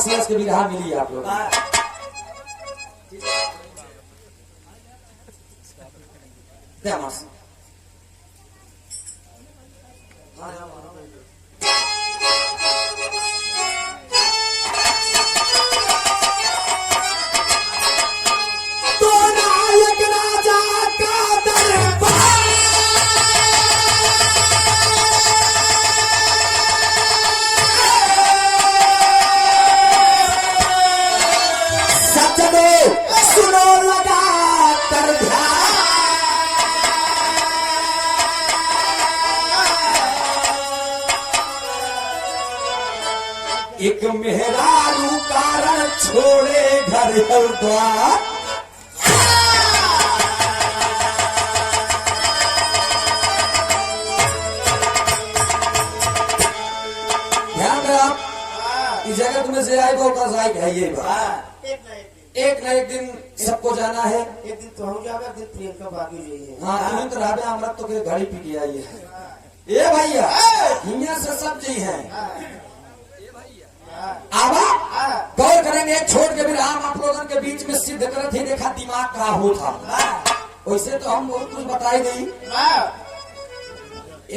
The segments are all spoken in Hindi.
मास लस के बिरहा मिली आप लोग दे मास एक मेहरारू कारण छोड़े घर और द्वार ध्यान रहे आप इस जगत में से आए का जायक है ये बात एक न एक दिन सबको जाना है एक दिन तो हम जावे एक दिन प्रियंका बाकी जाइए हाँ तुम तो राबे अमृत तो के घड़ी पी के आई है ये भैया हिंया से सब जी है आवा गौर करेंगे छोड़ के भी राम आप लोगों के बीच में सिद्ध करत ही देखा दिमाग का हो था वैसे तो हम बहुत कुछ बताई गई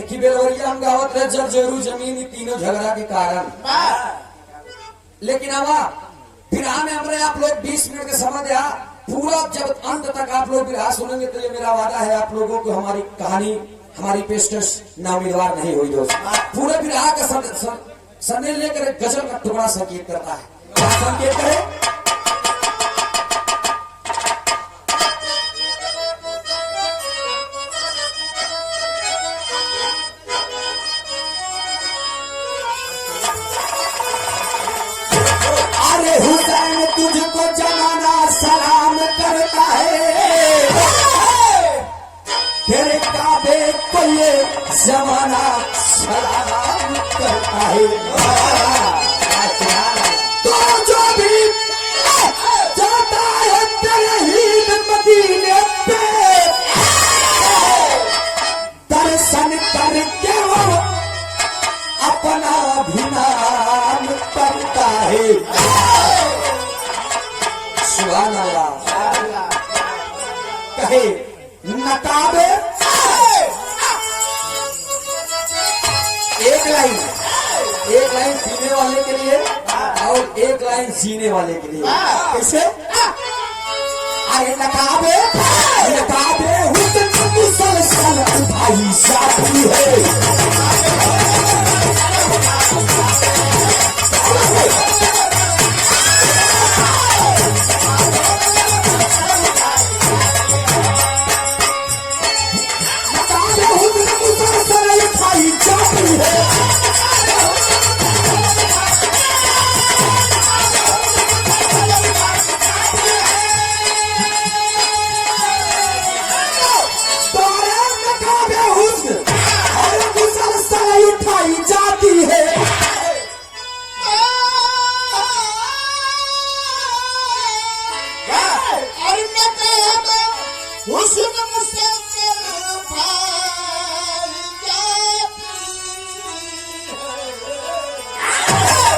एक ही बेलवरिया हम गावत रहे जब जरूर जमीन तीनों झगड़ा के कारण लेकिन आवा फिर में हमने आप लोग 20 मिनट के समय दिया पूरा जब अंत तक आप लोग विराह सुनेंगे तो ये मेरा वादा है आप लोगों को हमारी कहानी हमारी पेशकश ना उम्मीदवार नहीं हुई दोस्त पूरे विराह का सने लेकर गजल का टुकड़ा संकेत करता है क्या संकेत करे अरे हुसैन तुझको जमाना सलाम करता है तेरे काबे को ये जमाना सलाम करता है तो जो भी जाता है तेरे हीद मदीने पे दर्शन करके वो अपना भी नाम करता है सुभान अल्लाह कहे नकाबे एक लाइन पीने वाले के लिए और एक लाइन जीने वाले के लिए कैसे अरे नकाबे हुस्न मुसलसल उठाई जाती है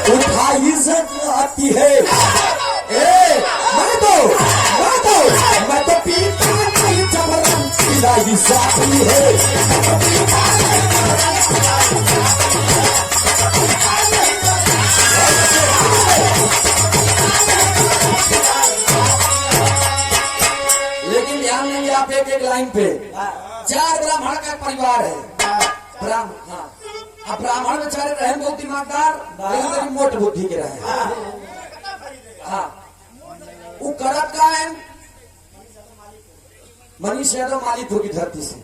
उठाई आती है मैं तो पीता नहीं जबरन पिलाई जाती है लेकिन ध्यान देंगे आप एक लाइन पे 4 ब्राह्मण का परिवार है ब्राह्मण हाँ अब ब्राह्मण बेचारे रहे बहुत दिमागदार लेकिन मोट बुद्धि के रहे हाँ वो करत का है मनीष यादव मालीपुर की धरती से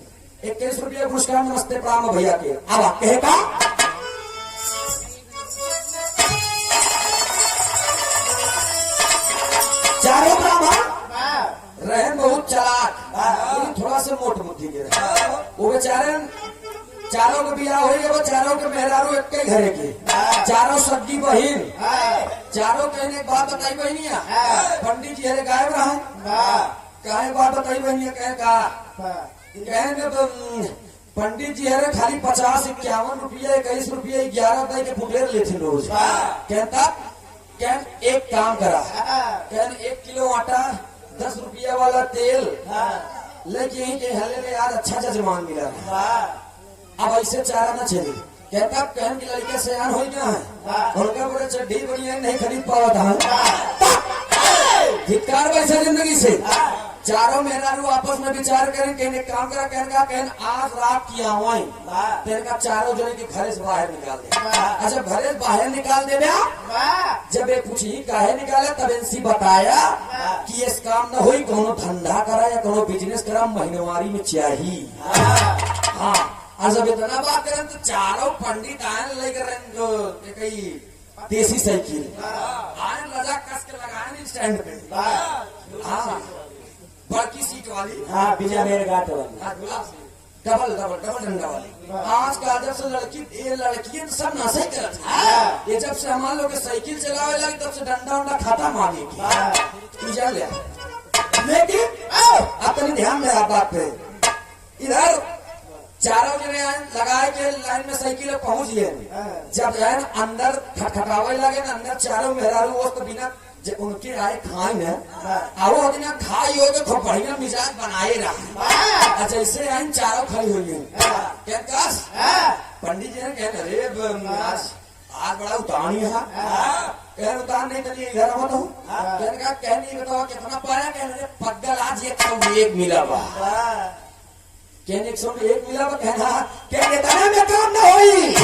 21 रुपये पुरस्कार नमस्ते प्राम भैया के आवा कहे का चारों ब्राह्मण रहे बहुत चालाक थोड़ा से मोट बुद्धि के रहे वो बेचारे चारों के बियाह हो गए वो चारों के मेहरारू एक के घरे के चारों सब्जी बहिन चारों कहने एक बात बताई बहनिया पंडित जी हरे गायब रहा कहे बात बताई बहनिया कहे पंडित जी हरे खाली 50 51 रुपया 21 रुपया 11 दे के फुकलेर लेते रोज कहता कहन एक काम करा, कहन 1 किलो आटा 10 रुपया वाला तेल लेके यहीं के हले ले यार अच्छा जजमान मिला। अब ऐसे चारा न चले। कहता कहन की लड़के से यार हो गया है, उनका बोले चड्डी बढ़िया नहीं खरीद पावा था। धिक्कार वैसे जिंदगी से। चारों मेहरारू आपस में विचार करें, कहने काम करा, कहन आज रात की आवाई तेरे चारों जने के घरे से बाहर निकाल दे। अच्छा घरे से बाहर निकाल दे जब ये पूछी काहे निकाले, तब इनसी बताया कि इस काम न हुई, कोनो धंधा करा या कोनो बिजनेस करा, महीनवारी में चाहिए। हाँ और जब इतना बात करें तो चारों पंडित आयन लेकर जो कई देसी साइकिल आयन लजा कस के लगाए स्टैंड पे। हाँ बड़की सीट वाली, हाँ बिना मेरे गाट वाली, डबल डबल डबल डंडा वाली। आज का जब से लड़की सब नशे करत है। ये जब से हमारे लोग साइकिल चलावे लगे तब से डंडा उंडा खाता मारे की जान लिया। लेकिन अब तनी ध्यान दे आप बात पे। इधर चारों जने लगाए के लाइन में साइकिल पहुंच गए। जब अंदर खटखटावे लगे ना, अंदर चारों मेहरारू वो तो बिना उनके आए खाए न और दिन खाई हो खूब बढ़िया मिजाज बनाए रहा। जैसे आइन चारों खड़ी हुई है पंडित जी ने कहना अरे आज बड़ा उतानी है। कह उतार नहीं करिए इधर आओ तो कहने बताओ कितना पाया, कहने पगल आज 101 मिला बा, कहने 101 मिला बा, कहने दाना में काम न होई।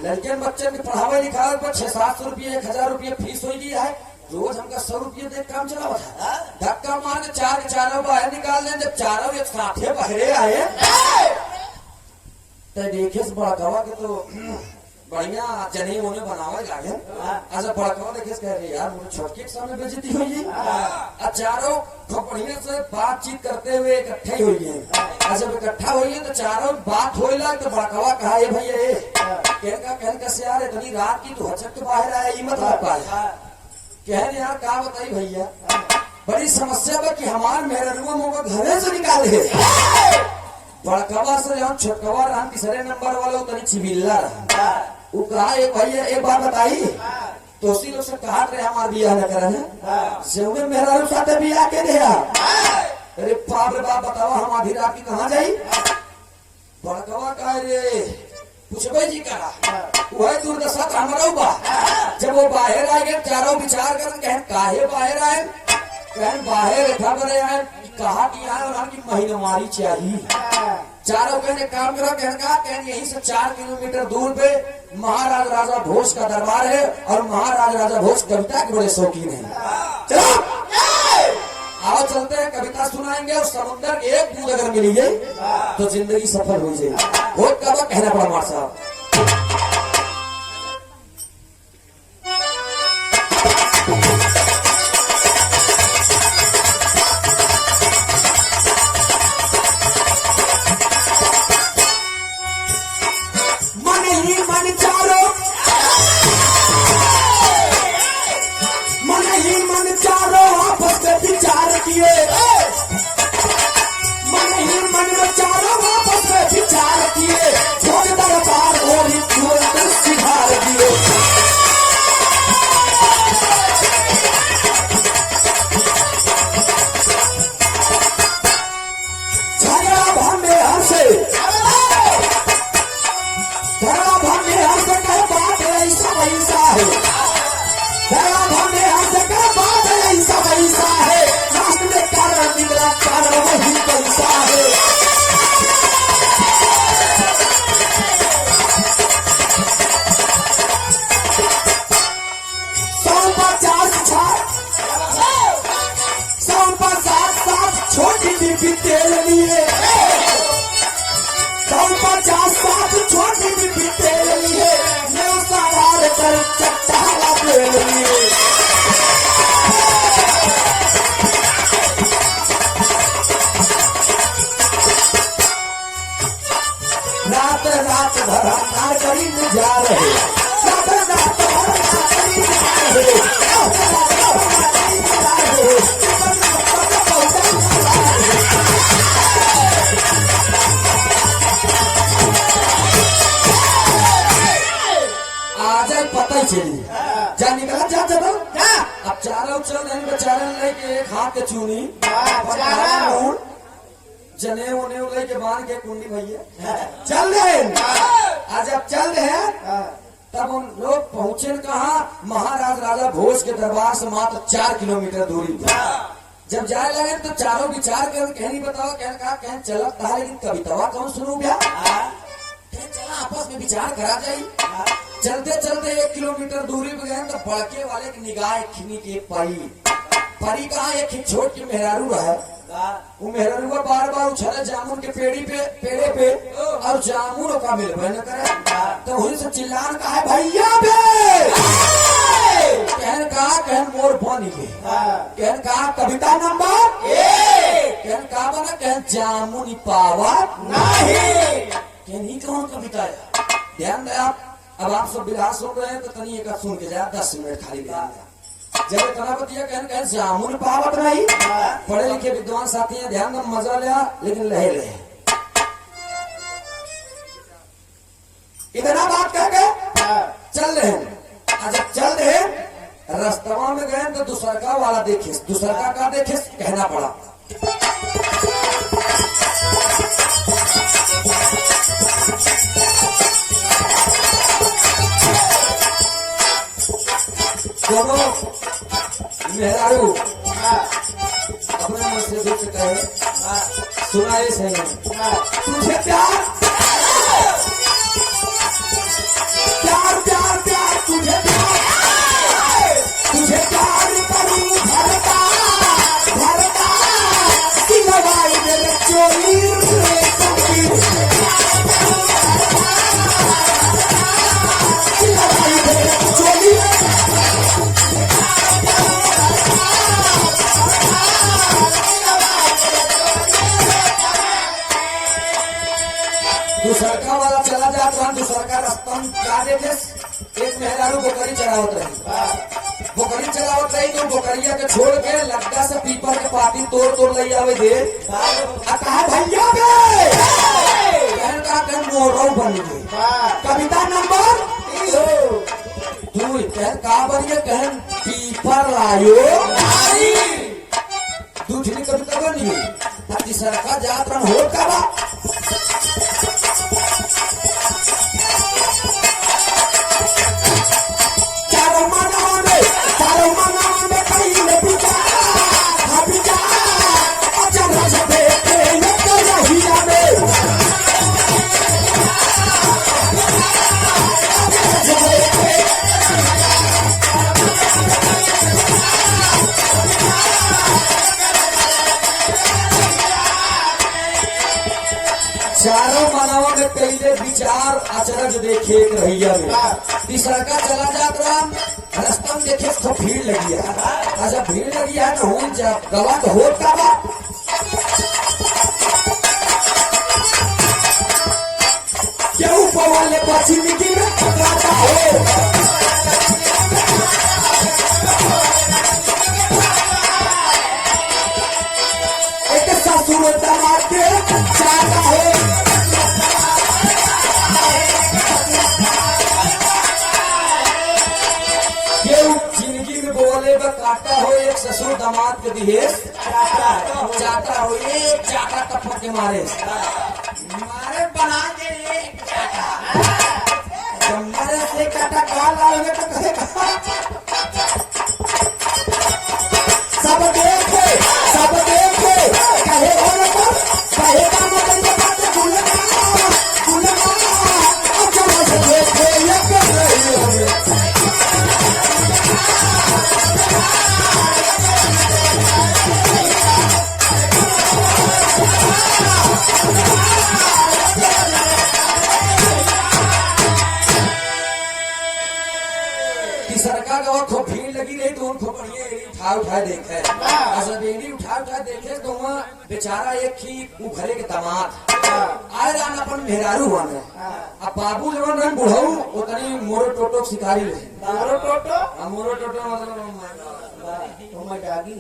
लड़के बच्चे के पढ़ावे लिखावे पर 600-700 रुपये 1000 रुपये फीस हो गई है। रोज हमका 100 रुपये दे काम चला था। धक्का मार के चारों बाहर निकाल दें। जब चारों एक साथे बहरे आए तो देखे से बड़कवा के तो बढ़िया जने उन्हें बनावे लागे। अच्छा बड़कवा देखे कह रहे यार मुझे छोटके के सामने बेइज्जती हुई। चारों बढ़िया से बातचीत करते हुए इकट्ठे हुई है। जब इकट्ठा हुई है तो चारों बात हो लग तो बड़कवा कहा ये भैया कहन कैसे यार इतनी रात की तू हचक के बाहर आया, मत रह पाया। कहन यार का बताई भैया बड़ी समस्या बा कि हमार मेहरुआ मोगा घरे से निकाले। बड़कवा से जहाँ छोटकवा रहा तीसरे नंबर वाला तनी चिबिल्ला रहा। वो कहा एक भैया एक बात बताई तो उसी लोग से कहा रहे हमार बियाह न करे से मेहरारू साथे बियाह के दिया। अरे बाप रे बाप बताओ हम आधी रात की कहाँ जाई। बड़कवा कहा रे पूछबे जी करा वही दुर्दशा हमारा बा। जब वो बाहर आ गए चारों विचार कर कहें काहे बाहर आए, कहें बाहर रेखा करे आए कहा कि यार की महीनवारी चाहिए। चारों कहने काम करो कहने यहीं से 4 किलोमीटर दूर पे महाराज राजा भोज का दरबार है और महाराज राजा भोज कविता के बड़े शौकीन है। चलो आओ चलते हैं, कविता सुनाएंगे और समुद्र की एक बूंद अगर मिली गई तो जिंदगी सफल हो जाएगी। भोज का कहना पड़ा मार साहब। रात भर नारकरी में जा रहे रात आजा पता ही चली जा निकला जा चलो अब चारों चल रहे बेचारे लेके एक हाथ के चूनी चारों। जने उन्हें लेके बांध के कुंडी भैया चल रहे आज अब चल रहे हैं तब उन लोग पहुंचे कहा महाराज राजा भोज के दरबार से मात्र 4 किलोमीटर दूरी पर जब जाए लगे तो चारों विचार कर कहनी बताओ कहने कहा कहन चला था लेकिन कवितावा कौन सुनू गया चला आपस में विचार करा जाये चलते चलते 1 किलोमीटर दूरी पे गए तो बड़के वाले की निगाह खिनी के परी कहा एक छोट के मेहरारू है वो मेहरारू बार बार उछले जामुन के पेड़े पे और जामुन का मिलबे न करे तो वही से चिल्लान का है भैया बे कहन कहा कहन मोर बनी के कहन कहा कविता नंबर कहन कहा बना कहन जामुन पावा नहीं कहन ही कौन कविता है ध्यान दे आप अब आप सब विलास हो रहे हैं तो तनी एक सुन के जाए 10 मिनट खाली जब इतना बतिया कहन जामुन पावत नहीं पढ़े लिखे विद्वान साथी हैं ध्यान में मजा लिया लेकिन लहे रहे इतना बात कह के चल रहे हैं जब चल रहे रास्तवा में गए तो दूसरका वाला देखे दूसरका का देखे कहना पड़ा दोनों मेहरारू अपने मन से दुख कहे सुनाए सही तुझे प्यार प्यार प्यार प्यार तुझे प्यार करूं भरता भरता सिलवाई मेरे चोली सिलवाई मेरे चोली दूसरका वाला चला जाता दूसरका रास्ता का देखे एक मेहरारू बोकरी चढ़ावत रही बोकरी चलावत रही तो बोकरिया के छोड़ के लड्डा से पीपल के पाती तोड़ ले आवे दे कहा भैया बे कहन का कहन मोरो बन गई कविता नंबर 2 कहन का बनिए कहन पीपर लायो दूसरी कविता बनी तीसरका जात्रा हो का चारों मानव में पहले विचार अचरज देखे एक रहिया में तीसरका चला जाता रास्ता में देखे तो भीड़ लगी है अच्छा भीड़ लगी है तो हो जब गवा तो हो का बात क्यों पवाले पश्चिमी की में पकड़ता हो एक ससुर दामाद के चाहता हो काटा हो एक ससुर दामाद के दिहे चाटा हो एक चाटा टपक के मारे बना के एक चाटा मारे से काटा काल लाल में तो कहे सब देखे कहे और कहे का मतलब बात भूलना अच्छा से देखे ये कर रही हो सरकार का और खूब भीड़ लगी रही तो उनको बढ़िया उठा देखे बेड़ी उठा देखे तो वहाँ बेचारा एक ही घरे के दामाद आए जान अपन मेहरारू हुआ में अब बाबू जवन रंग बुढ़ऊ उतनी मोरो टोटो शिकारी रहे मोरो टोटो मतलब डागी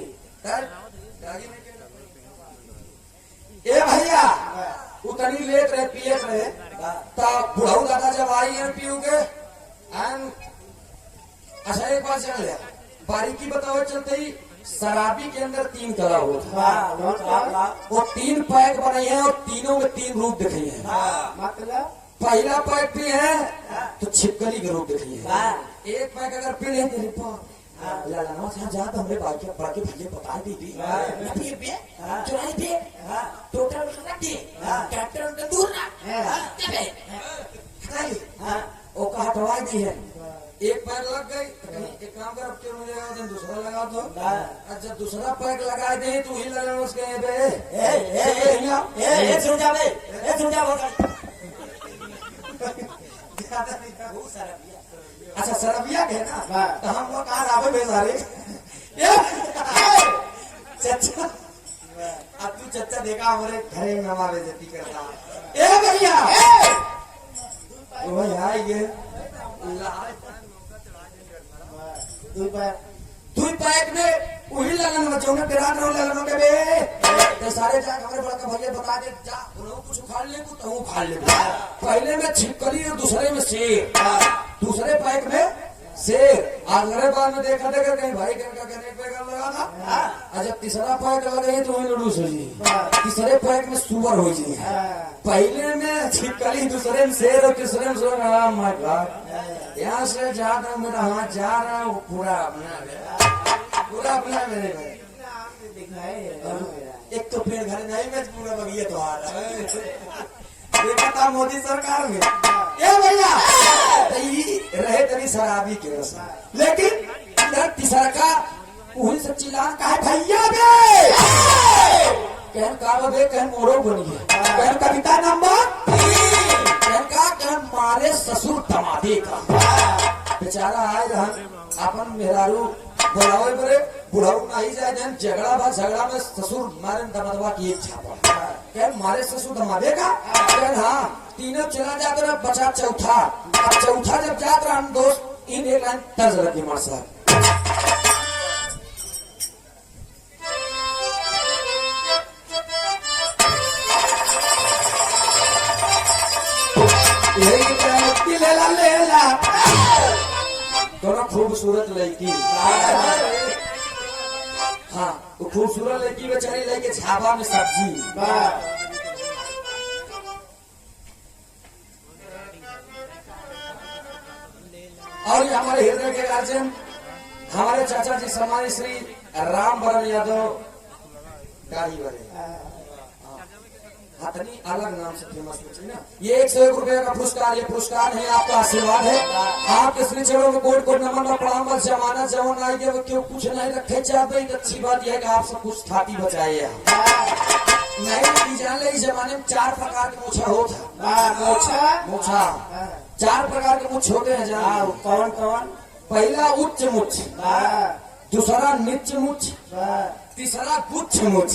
ए भैया उतनी लेत रहे पियत रहे तब बुढ़ऊ दादा जब आई पीऊ के अच्छा एक बात जान लिया, बारीकी बताओ चलते ही शराबी के अंदर 3 कला होता है। वो 3 पैक बनाई है और तीनों में 3 रूप दिखाई है। मतलब पहला पैक भी है तो छिपकली के रूप दिखाई है। एक पैक अगर पी लें तो लाला से जा तो हमने बाकी भैया बता दी थी चुराई थी टोटल कैप्टन दूर ना वो का हटवा दी है। एक पैक लग गई तो कहीं एक काम कर, अब क्यों मुझे दिन दूसरा लगा दो। जब दूसरा पैक लगा दे तो ही लगा उसके अच्छा सरबिया के ना तो हम लोग कहा आवे बेचारे चचा। अब तू चचा देखा हमारे घरे में हमारे बेइज्जती करता ए भैया भैया ये तू पैक में वही लगन बच्चों ने तेरा रहो लगन के बे तो सारे जा हमारे बड़ा भैया बता दे जा उन्होंने कुछ उखाड़ ले तो उखाड़ ले। पहले में छिपकली और दूसरे में शेर, दूसरे पैक में शेर, आखिरी बार में देखा कहीं भाई का कहने पे लगा था। जब तीसरा पैक लगे तो वही लड़ूस हो जी, तीसरे पैक में सुअर हो जी। पहले में छिपकली, दूसरे में शेर और तीसरे में सुअर। माय गॉड, यहाँ से जाता मेरा हाथ जा रहा है वो पूरा अपना मेरे एक तो पेड़ घर नहीं में पूरा बगिया तो आ रहा है। देखा था मोदी सरकार में ए भैया रहे तरी शराबी के रस, लेकिन इधर तीसरा का वही से चिल्लान का है भैया बे कहन का बे कहन मोड़ो बन गया कहन कविता नंबर कहन का कहन मारे ससुर दमादे का बेचारा आए रहन अपन मेहरारू बोलावे बरे बुढ़ाऊ नहीं जाए जन झगड़ा में ससुर मारे दमदवा की एक छापा कहन मारे ससुर दमादे का कहन हाँ तीनों चला जाते रहा बचा चौथा। अब चौथा जब जात रहा हम दोस्त इन एक लाइन तर्ज रखी मार साहब लेला दोनों खूबसूरत लड़की। हाँ वो खूबसूरत लड़की बेचारी लेके झाबा में सब्जी और हमारे हृदय के गार्जियन हमारे चाचा जी सम्मानित श्री राम बरन यादव गाड़ी बने हथनी अलग नाम से फेमस है ना। ये 101 रुपए का पुरस्कार, ये पुरस्कार है आपका आशीर्वाद है। आपके श्री चरणों में कोट कोट नमन का प्रणाम। बस जमाना जवन आई गया क्यों कुछ नहीं रखे चाहते। अच्छी बात यह है कि आप सब कुछ थाती बचाए नहीं जान ले। इस जमाने में 4 प्रकार के मोछा होता मोछा 4 प्रकार के मुछ होते हैं जान कौन कौन? पहला उच्च मुछ, दूसरा नीच मुछ, तीसरा गुच्छ मुछ,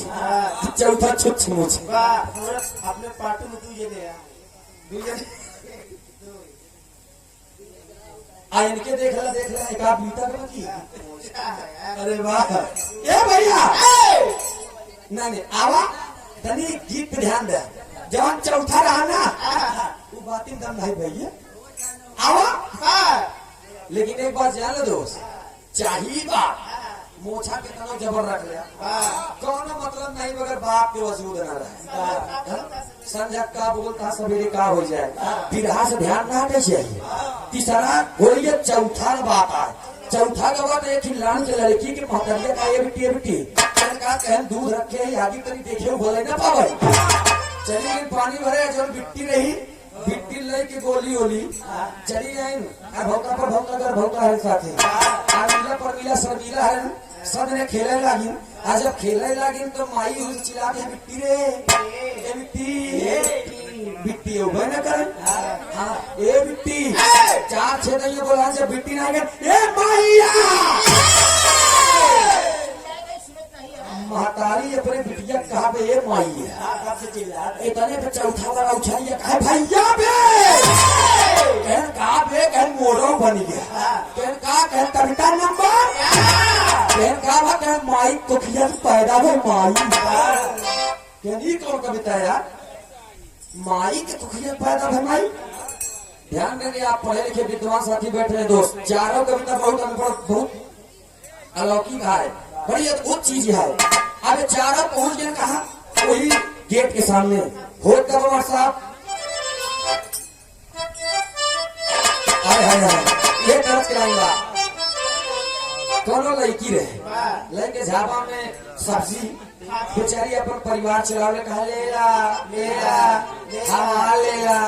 चौथा छुच्छ मुछ। अपने पार्टी में तुझे इनके देख रहा एक आप बीता की अरे वाह ये भैया नहीं आवा तनी गीत पे ध्यान दे। जवान चौथा रहा ना वो बात दम नहीं भैया आवा। लेकिन एक बात जान लो दोस्त, चाहिए बात मोछा के तनो जबर रख लिया कौन मतलब नहीं मगर बाप के वजूद न रहे। संजय का बोलता सवेरे का हो जाए बिरहा से ध्यान ना हटे चाहिए। तीसरा हो चौथा बात आए। चौथा का बात एक लान के लड़की के महतरिया का ये बिट्टी का कहन दूध रखे आगे कहीं देखे बोले ना पावे चली पानी भरे जब बिट्टी रही बिट्टी ले के गोली ओली चली जाए भौका पर भौका कर भौका है साथे आमिला पर मिला सरमिला है सब ने खेले लागिन। आज जब खेले लागिन तो माई उस चिल्ला के बिट्टी रे ए बिट्टी बिट्टी उभे न कर हाँ ए बिट्टी 4 6 दिन बोला जब बिट्टी ना गए ए माईया महतारी अपने बिटिया कहा बे ए माईया इतने पे चौथा वाला उछालिया कहा भैया बे कहन कहा बे कहन मोड़ो बन गया कहन कहा कहन कविता नंबर कहन कहा कहन माई कोखिया पैदा हुई माई कहन ये कौन कविता यार माई के कोखिया पैदा हुई माई ध्यान देंगे आप पढ़े लिखे विद्वान साथी बैठे हैं दोस्त, चारों कविता बहुत अनपढ़ बहुत अलौकिक है, बड़ी अद्भुत चीज है। अब चारों पहुंच गए कहा, वही गेट के सामने हो कब साहब ये तरफ कराऊंगा दोनों लड़की रहे, लड़के झाबा में सब्जी बेचारी अपन परिवार चलावे कहा लेला हाँ लेला,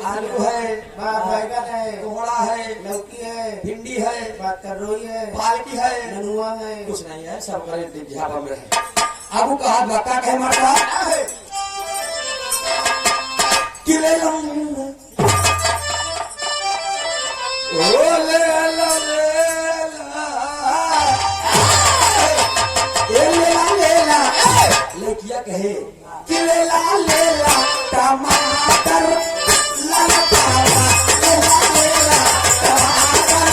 आलू है, बैगन है, कोहड़ा है, लौकी है, भिंडी है, तरोई है, पालकी है, ननुआ है, कुछ नहीं है, सब करे झाबा में रहे। अब कहा बता कहे मारता कि ले लो ओ लेला लेला लड़किया कहे कि लेला लेला टमाटर ललकावा लेला लेला टमाटर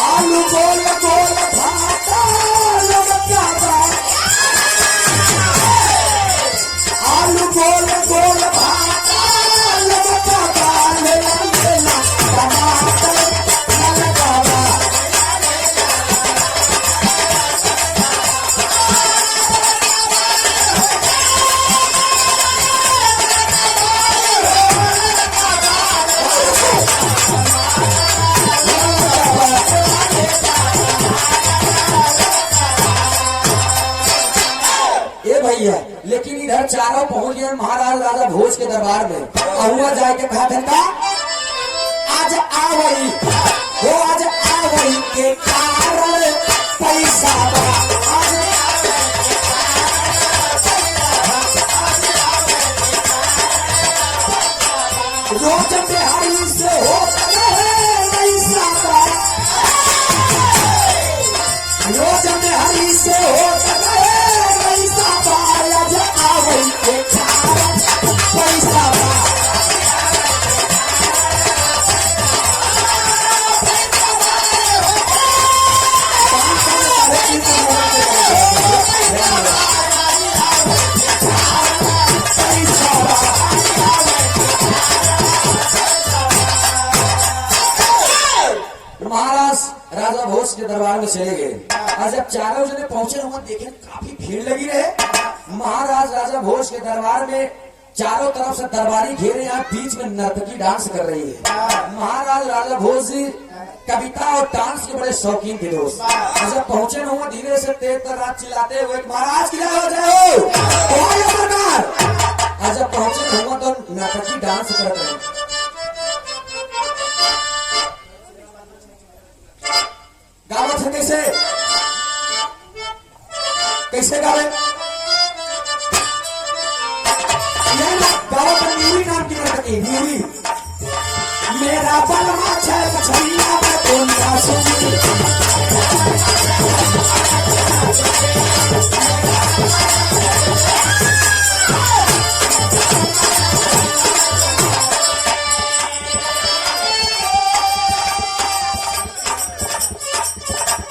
आलू गोल गोल भाटा ललकावा आलू गोल गोल भाटा ललकावा लेला लेला टमाटर ललकावा। भैया लेकिन इधर चारों पहुंच गए महाराज राजा भोज के दरबार में, अहुआ जाके कहा था आज आवई वो आज आवई के कारण पैसा रोज बिहारी से हो रोज बिहारी से हो पैसा महाराज राजा भोज के दरबार में चले गए और जब चारों जने पहुंचे वहां देखे काफी भीड़ लगी रहे। महाराज राजा भोज के दरबार में चारों तरफ से दरबारी घेरे, यहाँ बीच में नर्तकी डांस कर रही है। महाराज राजा भोज जी कविता और डांस के बड़े शौकीन थे दोस्त। और जब पहुंचे न हुआ धीरे से तेज तर रात चिल्लाते हुए महाराज की हो जाओ सरकार। और जब पहुंचे न हुआ तो नर्तकी डांस कर रहे हैं। गावत है कैसे कैसे गावे गावत न्यूरी नाम की नर्तकी न्यूरी मेरा बलमा छे कछैया में तोनिया सुनी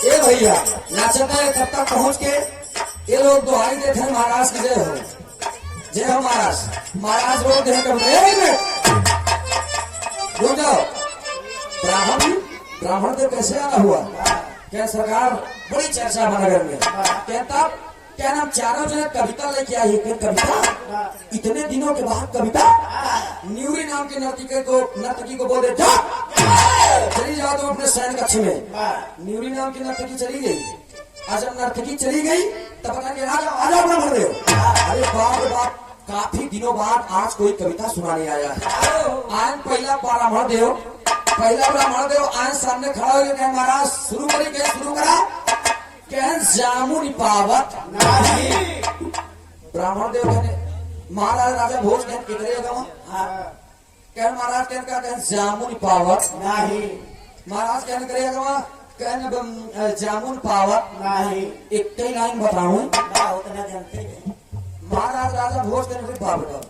ए भैया नाचता है तब तक पहुंच के ये लोग दुहाई देते हैं महाराज की जय हो महाराज। महाराज लोग देख रुक जाओ ब्राह्मण देव कैसे आना हुआ क्या सरकार बड़ी चर्चा नगर में कहता क्या नाम चारों जने कविता लेके आई है। कविता इतने दिनों के बाद कविता न्यूरी नाम की नर्तकी को बोले चली जाओ तुम अपने सैन कक्ष में। न्यूरी नाम की नर्तकी चली गई। आज जब नर्तकी चली गई तब पता नहीं आ जाओ ब्राह्मण देव। अरे बाप बाप काफी दिनों बाद आज कोई कविता सुनाने आया है। आज पहला ब्राह्मण देव आज सामने खड़ा हो गया महाराज शुरू करी कहीं शुरू करा कह जामुन पावत नहीं। ब्राह्मण देव कहने महाराज राजा भोज करेगा कह महाराज कह जामुन पावत नहीं। महाराज कहने करेगा वहाँ कहने जामुन पावत नहीं। एक ही लाइन बताऊं उतना जानते महाराज राजा भोज कहने बाबा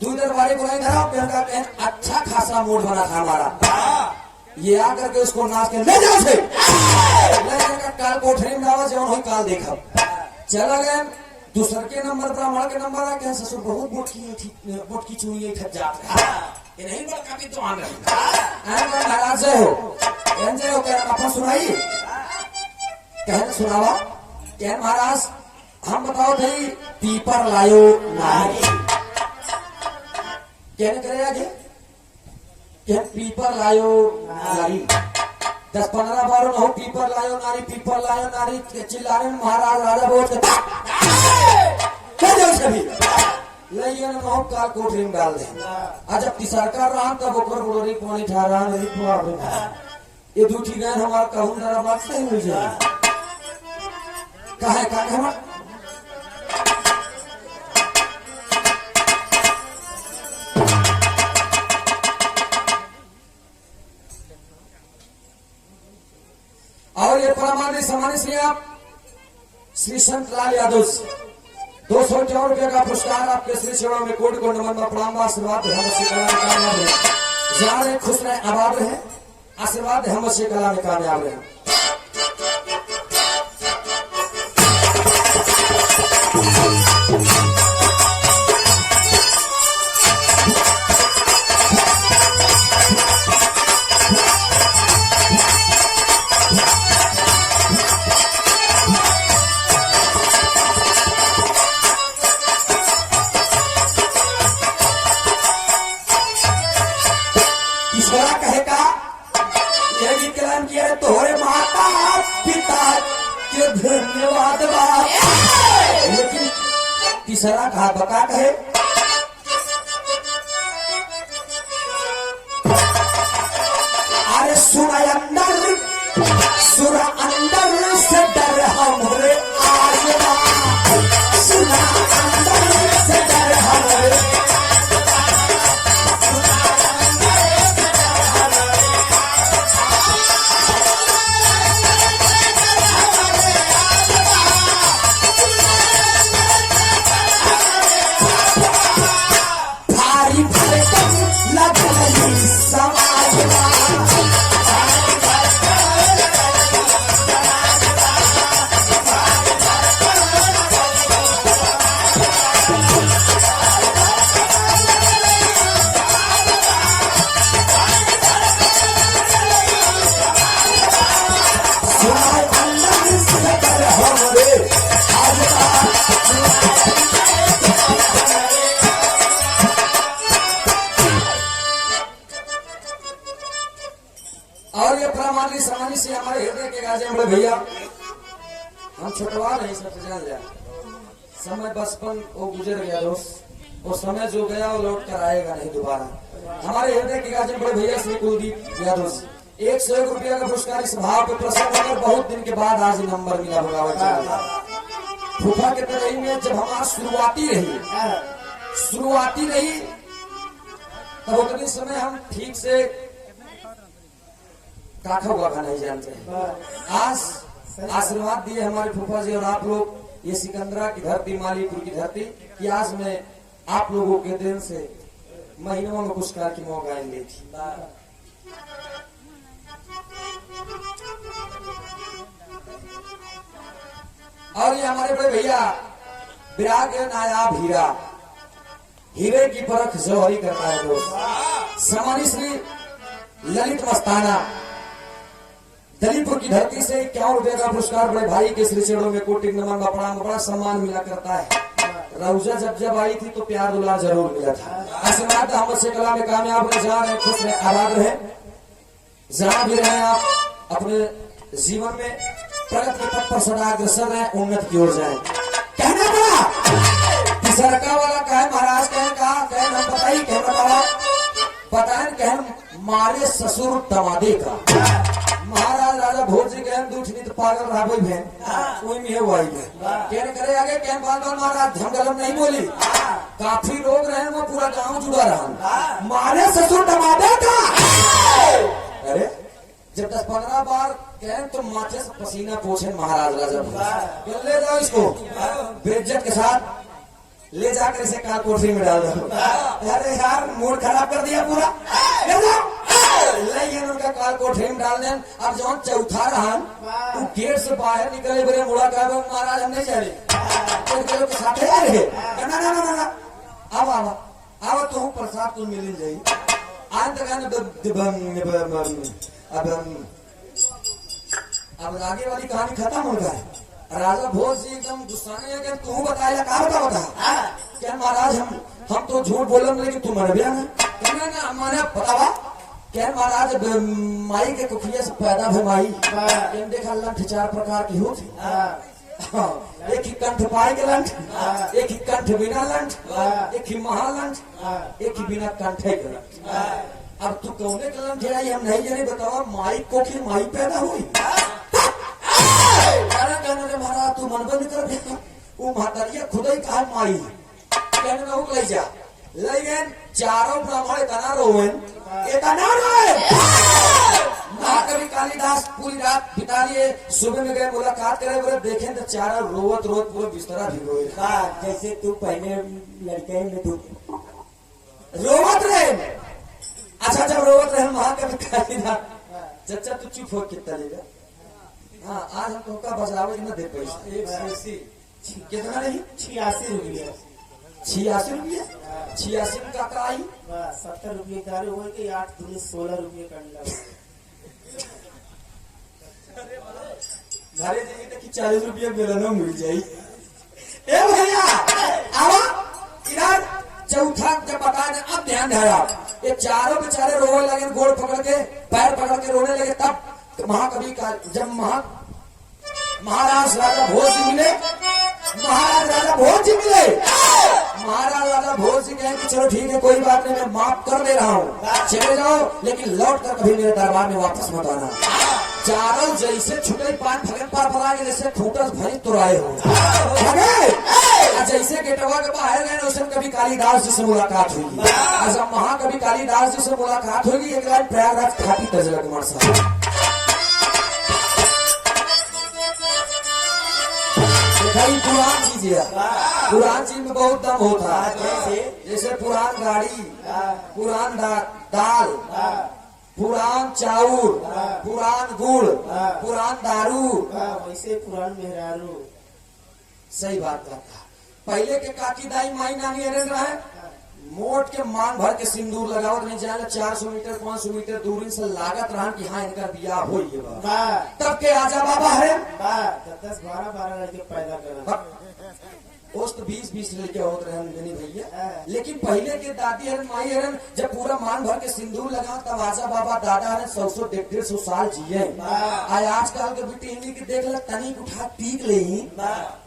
दू दरबारी को नहीं धरा अच्छा खासा मूड बना था हमारा ये आकर के उसको नाच के ले जाओ से काल कोठरी में आवा जब काल देखा चला गए दूसर के नंबर ब्राह्मण के नंबर आ गया ससुर बहुत मोट की चुनी ठक जात ये नहीं बड़ काफी तो आन रही महाराज जय हो क्या अपन सुनाई कहने सुनावा क्या महाराज हम बताओ थे पीपर लायो नारी कहने करे आगे क्या पीपर लायो नारी 10-15 बार हो पीपर लायो नारी चिल्ला रहे महाराज राजा बोल कभी लइया ने मोह काल कोठरी में डाल दे आज जब सरकार रहा तब ओकर बोरी पानी ठहरा नहीं पुआ ये दूठी गए हमार कहूं जरा बात सही हो जाए काहे हमार और ये परमाणु सम्मानित श्री आप श्री संत लाल यादव 254 रुपये का पुरस्कार आपके श्री चरणों में कोटि कोटि नमन में प्रणाम आशीर्वाद हम से कला में कामयाब रहे जहाँ रहे खुश रहे आबाद रहे आशीर्वाद हम से कला में कामयाब रहे तोहरे माता पिता के धन्यवाद लेकिन तीसरा कहा बता कहे अरे सुर अंदर से डर हमरे आजमा सुना अंदर से डर हमरे और ये प्रामाणिक समानी से हमारे हृदय के गाजे बड़े भैया हम छुटवा नहीं सब जान लिया समय बचपन वो गुजर गया दोस्त वो समय जो गया वो लौट कर आएगा नहीं दोबारा हमारे हृदय के गाजे बड़े भैया श्री कुलदीप यादव 101 रुपया का पुरस्कार इस भाव पे प्रसन्न होकर बहुत दिन के बाद आज नंबर मिला होगा फूफा के तरह में जब हमारा शुरुआती रही तब उतने समय हम ठीक से काखा हुआ का नहीं जानते आज आशीर्वाद दिए हमारे फूफा जी और आप लोग ये सिकंदरा की धरती मालीपुर की धरती कि आज मैं आप लोगों के दिन से महीनों में पुरस्कार की मौका ली थी और ये हमारे बड़े भैया विराग नायाब हीरे की परख जौहरी करता है दोस्त सम्मानित श्री ललित मस्ताना दलीपुर की धरती से 51 रुपए का पुरस्कार बड़े भाई के श्री चरणों में कोटि नमन प्रणाम बड़ा सम्मान मिला करता है रौजा जब आई थी तो प्यार दुलार जरूर मिला था आशीर्वाद हम से कला में कामयाब रहे जहाँ रहे खुश रहे आबाद रहे जहाँ भी रहे आप अपने जीवन में प्रगति के पथ पर सदा अग्रसर रहे उन्नति की ओर जाए कहना पड़ा सरकार वाला कहे महाराज कहे हम बताइए कहे बताओ बताए कहे मारे ससुर दमादे का महाराज राजा भोज जी कहन दूठनी तो पागल रहा भाई बहन कोई में हुआ ही कहने करे आगे कहन बात महाराज हम गलत नहीं बोली काफी लोग रहे वो पूरा गांव जुड़ा रहा मारे ससुर दमादे का अरे जब 10-15 बार कहन तो माथे से पसीना पोछे महाराज राजा भोज ले जाओ इसको बेइज्जत के साथ ले जाकर इसे कार कोठरी में डाल दो अरे यार मूड खराब कर दिया पूरा ले जाओ लेकिन उनका काल कोठरी में डाल दें। अब जौन चौथा रहन वाह। वो गेट से बाहर निकले बड़े मुड़ा कहा महाराज हम नहीं जा रहे तो चलो के साथ जा रहे ना ना ना ना अब आवा आवा तो प्रसाद तुम मिल जाई आज तक अब आगे वाली कहानी खत्म हो गई। राजा भोज जी एकदम गुस्सा में है कि तू बताया कहा बता क्या महाराज हम तो झूठ बोले लेकिन तू मर गया ना मैंने बतावा क्या महाराज माई के कुखिया से पैदा भे माई देखा लंठ 4 प्रकार की होती एक ही कंठ पाए के लंठ एक ही कंठ बिना लंठ एक ही महालंठ एक ही बिना कंठे के लंठ। अब तू कौने के लंठ है हम नहीं जाने बतावा माई कोखी माई पैदा हुई कहने के महाराज तू मन बंद कर दे वो महतरिया खुद ही कहा माई कहने में ले जा ले गए चारों ब्राह्मण इतना रोवन इतना रोवन महाकवि कालिदास पूरी रात बिता लिए सुबह में गए मुलाकात करे बोले देखें तो चारों रोवत रोवत पूरा बिस्तरा भी रोए जैसे तू पहले लड़के में तू रोवत रहे। अच्छा जब रोवत रहे महाकवि कालिदास चचा तू चुप हो कितना लेगा हाँ आज हम तुमका बचावे न दे पैसा कितना नहीं 86 रुपये 86 रुपये 86 में का आई 70 रुपये दारू हो के 8 दूनी 16 रुपये का मिला घरे जाइए तो कि 40 रुपये बेलनो मिल जाये। ए भैया आवा इधर चौथा जब बता दे अब ध्यान धारा ये चारों बेचारे रोने लगे गोड़ पकड़ के पैर पकड़ के रोने लगे तब तो महाकवि का जब महाराज राजा भोज जी मिले महाराज राजा भोज जी मिले महाराज राजा भोज जी कहे कि चलो ठीक है कोई बात नहीं मैं माफ कर दे रहा हूँ चले जाओ लेकिन लौट कर कभी मेरे दरबार में वापस मत आना। चारों जैसे छुटे पान फगन पार फरा के जैसे फूटस भरी तुराए हो जैसे गेटवा के बाहर गए वैसे कभी कालिदास जी से मुलाकात हुई। अच्छा महाकवि कालिदास जी से मुलाकात होगी एक बार प्रयागराज खाटी तजला कुमार साहब पुरान चीज है पुरान चीज में बहुत दम होता है जैसे पुरान गाड़ी पुरान दाल पुरान चाउर पुरान गुड़ पुरान दारू वैसे पुरान मेहरारू सही बात है। पहले के काकी दाई माई नानी अरेंज रहे मोट के मान भर के सिंदूर लगावत नहीं जाए 400 मीटर 500 मीटर दूरी से लागत रहा कि हाँ इनका बियाह हो तब के आजा बाबा है 10-12 लड़के पैदा कर उस तो 20-20 लड़के होते रहे भैया लेकिन पहले के दादी हरन माई हरन जब पूरा मान भर के सिंदूर लगा तब आजा बाबा दादा हरन 100-150 साल जिये। आजकल के बेटी इन्हीं के देख ल तनिक उठा पीक ले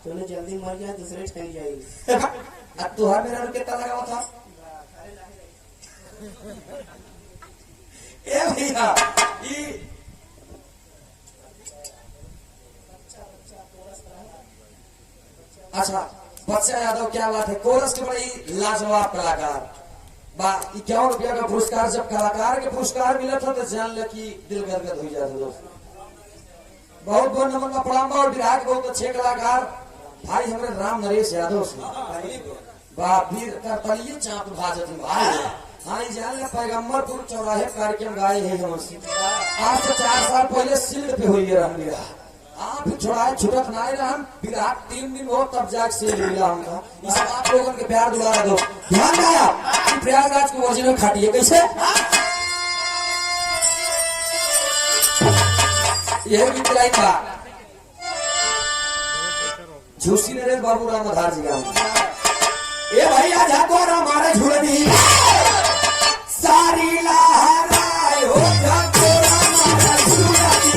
चलो जल्दी मर जाए दूसरे ठहर जाएगी। अब तुहार मेरा कितना लगा था ए भैया अच्छा बच्चा यादव क्या बात है कोरस के बड़ी लाजवाब कलाकार बा 51 रुपया का पुरस्कार जब कलाकार के पुरस्कार मिला था तो जान ले कि दिल गदगद हो जाता दोस्त। बहुत बहुत नंबर का प्रणाम और विराट बहुत अच्छे कलाकार भाई हमारे राम नरेश यादव से वीर करतलिए चाँप भाजत भाई हाँ जान ले पैगम्बरपुर चौराहे कार्यक्रम गाए है हमसे आज से 4 साल पहले सील्ड पे हुई है आप छुड़ाए छुटक ना रहा विराट 3 दिन हो तब जाके सील्ड मिला हमका इस आप लोगों के प्यार दुलारा दो ध्यान दिया प्रयागराज को ओरिजिनल खाटी है कैसे यह गीत लाई था झूसी नरेश बाबू राम आधार जी का ए भैया जातो हमारे झूलनी सारी लहराए हो जातो हमारे झूलनी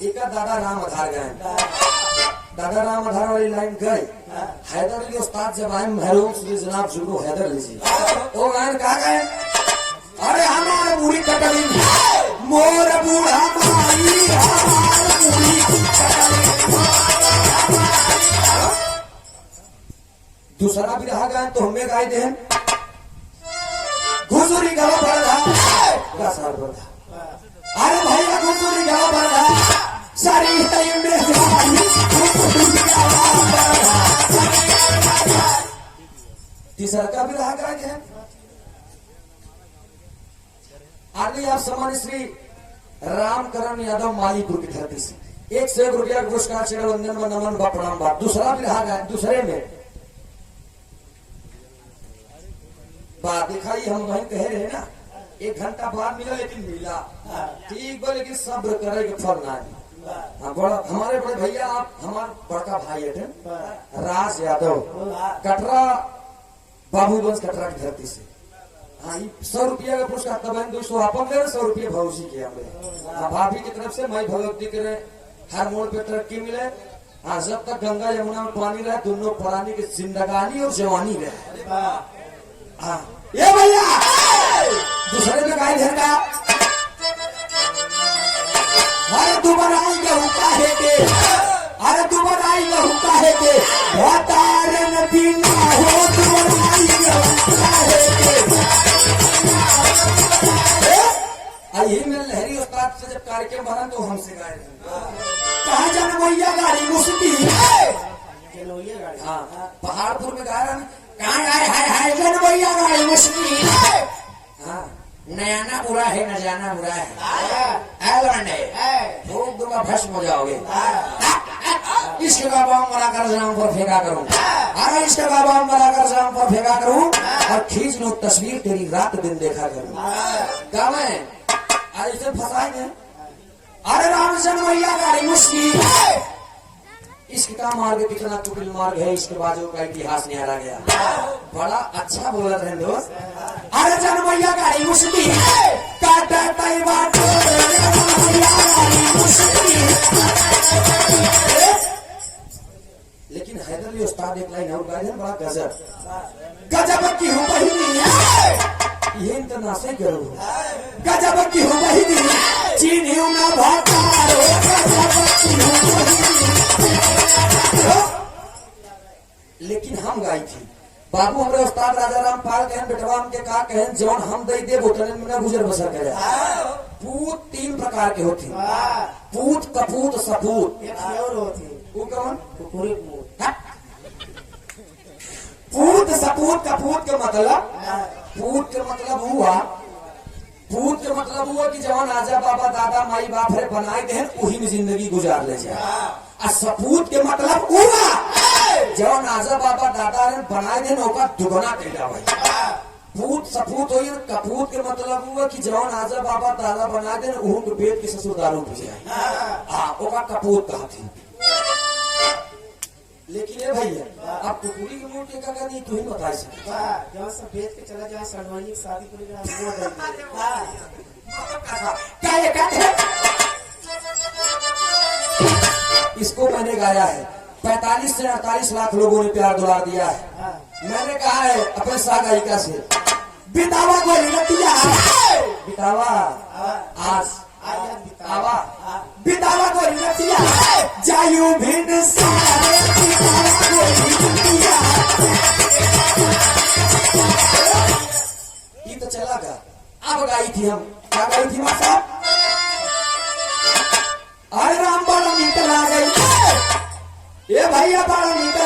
एक दादा राम आधार गए दादा राम आधार वाली लाइन गए हैदर अली उस्ताद जब आए महरों से जनाब जुगो हैदर अली जी वो गायन कहा गए अरे हमारे बूढ़ी कटली मोर बूढ़ा माई हमारे बूढ़ी कटली दूसरा भी रहा गायन तो हमें गाय दे घुसुरी गवा पड़ रहा अरे भैया घुसुरी गवा पड़ रहा सारी तीसरा का भी रहा गायन है आगे आप सम्मानित श्री रामकरण यादव मालीपुर की धरती से 101 रुपया का पुरस्कार चढ़ वंदन व नमन व प्रणाम बात। दूसरा विभाग है, दूसरे में बात दिखाई हम वहीं कह रहे हैं ना, 1 घंटा बाद मिला लेकिन मिला ठीक बो, लेकिन सब्र करे के फल ना हाँ, बड़ा हमारे बड़े भैया आप हमारे बड़का भाई है राज यादव कटरा बाबूगंज कटरा की धरती से। हाँ 100 रुपया का पुरस्कार तब 200 अपन दे 100 रुपया भौजी के हमें। हाँ भाभी की तरफ से मैं भगवती करे हर मोड़ पे तरक्की मिले। हाँ जब तक गंगा यमुना में पानी रहे दोनों प्राणी की जिंदगानी और जवानी रहे। हाँ ये भैया दूसरे में गाय घर का अरे तू बनाई गहू काहे के, अरे तू बनाई गहू काहे के भतारे न पीना हो, तू बनाई गहू काहे के। यही में लहरी उस्ताद से जब कार्यक्रम बना तो हमसे गाए कहा जाने भैया गाड़ी मुस्ती हाँ पहाड़पुर में गा रहा कहाँ गाए हाय जन भैया गाड़ी मुस्ती हाँ नया ना बुरा है न जाना बुरा है भूख दूंगा भस्म हो जाओगे। इसके बाबा बना कर जाम पर फेंका करूं, अरे इसके बाबा बना कर जाम पर फेंका करूं और खींच लो तस्वीर तेरी रात दिन देखा करूं। क्या मैं ऐसे फंसाएंगे अरे रामचंद्र भैया गाड़ी मुश्किल इसका मार्ग कितना कुटिल मार्ग है, इसके बाजू का इतिहास निहारा गया। बड़ा अच्छा बोला रहे दोस्त। अरे जन भैया गाड़ी मुश्किल लेकिन हैदर उस्ताद एक लाइन और गाए बड़ा गजब गजब की हूँ बहिनी ये तो ना से करो गजब की हूँ बहिनी चीनी ना भातारो गजब की हूँ बहिनी। लेकिन हम गाई थी बाबू हमारे उस्ताद राजा राम पाल कहन बेटवा हमके का कहन जौन हम दई दे बोतल में ना गुजर बसर करे। पूत 3 प्रकार के होती पूत कपूत सपूत वो कौन पूत सपूत कपूत के मतलब पूत के मतलब हुआ पूत के मतलब हुआ कि जवान आजा बाबा दादा माई बाप है बनाए दे वही में जिंदगी गुजार ले जाए। और सपूत के मतलब हुआ जवान आजा बाबा दादा ने बनाए दे ओका दुगना कैला भाई। पूत सपूत हो कपूत के मतलब हुआ कि जवान आजा बाबा दादा बनाए दे उहू के पेट के ससुर दारू पी जाए हाँ ओका कपूत कहा थी। लेकिन ये भैया आप कुकुरी की मूर्ति का नहीं तू ही बता सकते जहाँ सब बेच के चला जाए सड़वानी शादी करेगा इसको मैंने गाया है 45 से 48 लाख लोगों ने प्यार दुलार दिया है। मैंने कहा है अपने सा गायिका से बितावा गोली लतिया बितावा आज बितावा बितावा गोली लतिया जायू भिन्न सारे बितावा गोली लतिया ये तो चला गया। अब गाई थी हम क्या गाई थी मां साहब अरे राम बड़ा मीट ला गई ये भैया बड़ा मीट